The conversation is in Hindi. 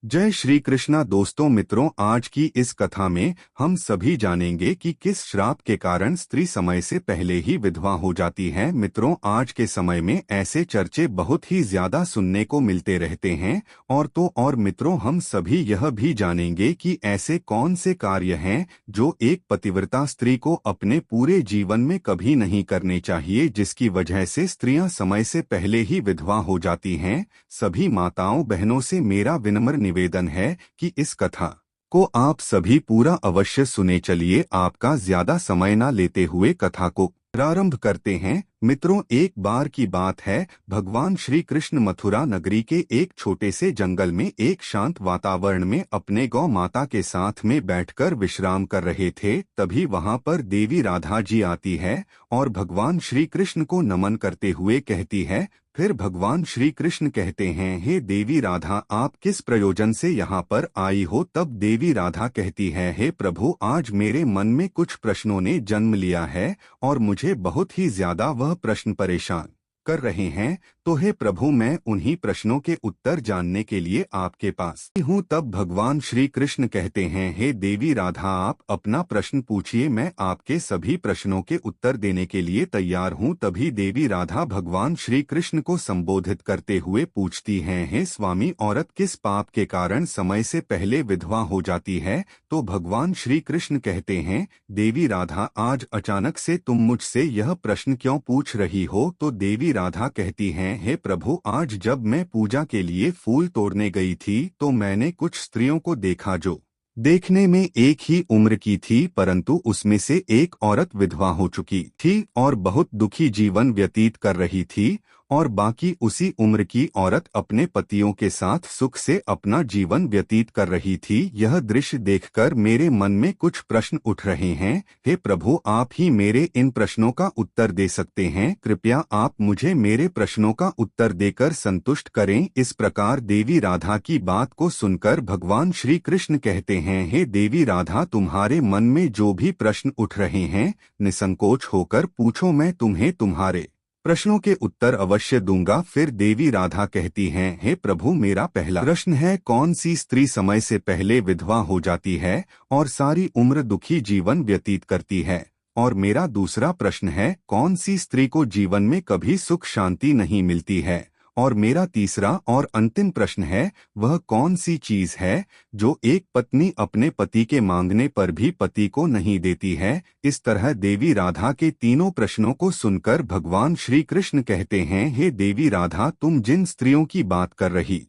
जय श्री कृष्णा। दोस्तों मित्रों, आज की इस कथा में हम सभी जानेंगे कि किस श्राप के कारण स्त्री समय से पहले ही विधवा हो जाती है। मित्रों, आज के समय में ऐसे चर्चे बहुत ही ज्यादा सुनने को मिलते रहते हैं। और मित्रों, हम सभी यह भी जानेंगे कि ऐसे कौन से कार्य हैं जो एक पतिव्रता स्त्री को अपने पूरे जीवन में कभी नहीं करने चाहिए, जिसकी वजह से स्त्रियां समय से पहले ही विधवा हो जाती हैं। सभी माताओं बहनों से मेरा विनम्र निवेदन है कि इस कथा को आप सभी पूरा अवश्य सुने। चलिए, आपका ज्यादा समय न लेते हुए कथा को प्रारंभ करते हैं। मित्रों, एक बार की बात है, भगवान श्री कृष्ण मथुरा नगरी के एक छोटे से जंगल में एक शांत वातावरण में अपने गौ माता के साथ में बैठकर विश्राम कर रहे थे। तभी वहां पर देवी राधा जी आती है और भगवान श्री कृष्ण को नमन करते हुए कहती है। फिर भगवान श्री कृष्ण कहते हैं, हे देवी राधा, आप किस प्रयोजन से यहाँ पर आई हो? तब देवी राधा कहती है, हे प्रभु, आज मेरे मन में कुछ प्रश्नों ने जन्म लिया है और मुझे बहुत ही ज्यादा वह प्रश्न परेशान कर रहे हैं। तो हे प्रभु, मैं उन्हीं प्रश्नों के उत्तर जानने के लिए आपके पास हूँ। तब भगवान श्री कृष्ण कहते हैं, हे देवी राधा, आप अपना प्रश्न पूछिए, मैं आपके सभी प्रश्नों के उत्तर देने के लिए तैयार हूँ। तभी देवी राधा भगवान श्री कृष्ण को संबोधित करते हुए पूछती हैं, हे स्वामी, औरत किस पाप के कारण समय से पहले विधवा हो जाती है? तो भगवान श्री कृष्ण कहते हैं, देवी राधा, आज अचानक से तुम मुझसे यह प्रश्न क्यों पूछ रही हो? तो देवी राधा कहती हैं, हे प्रभु, आज जब मैं पूजा के लिए फूल तोड़ने गई थी तो मैंने कुछ स्त्रियों को देखा जो देखने में एक ही उम्र की थी, परंतु उसमें से एक औरत विधवा हो चुकी थी और बहुत दुखी जीवन व्यतीत कर रही थी, और बाकी उसी उम्र की औरत अपने पतियों के साथ सुख से अपना जीवन व्यतीत कर रही थी। यह दृश्य देखकर मेरे मन में कुछ प्रश्न उठ रहे हैं। हे प्रभु, आप ही मेरे इन प्रश्नों का उत्तर दे सकते हैं। कृपया आप मुझे मेरे प्रश्नों का उत्तर देकर संतुष्ट करें। इस प्रकार देवी राधा की बात को सुनकर भगवान श्री कृष्ण कहते हैं, हे देवी राधा, तुम्हारे मन में जो भी प्रश्न उठ रहे हैं, निसंकोच होकर पूछो, मैं तुम्हें तुम्हारे प्रश्नों के उत्तर अवश्य दूंगा। फिर देवी राधा कहती हैं, हे प्रभु, मेरा पहला प्रश्न है, कौन सी स्त्री समय से पहले विधवा हो जाती है और सारी उम्र दुखी जीवन व्यतीत करती है? और मेरा दूसरा प्रश्न है, कौन सी स्त्री को जीवन में कभी सुख शांति नहीं मिलती है? और मेरा तीसरा और अंतिम प्रश्न है, वह कौन सी चीज है जो एक पत्नी अपने पति के मांगने पर भी पति को नहीं देती है? इस तरह देवी राधा के तीनों प्रश्नों को सुनकर भगवान श्री कृष्ण कहते हैं, हे देवी राधा, तुम जिन स्त्रियों की बात कर रही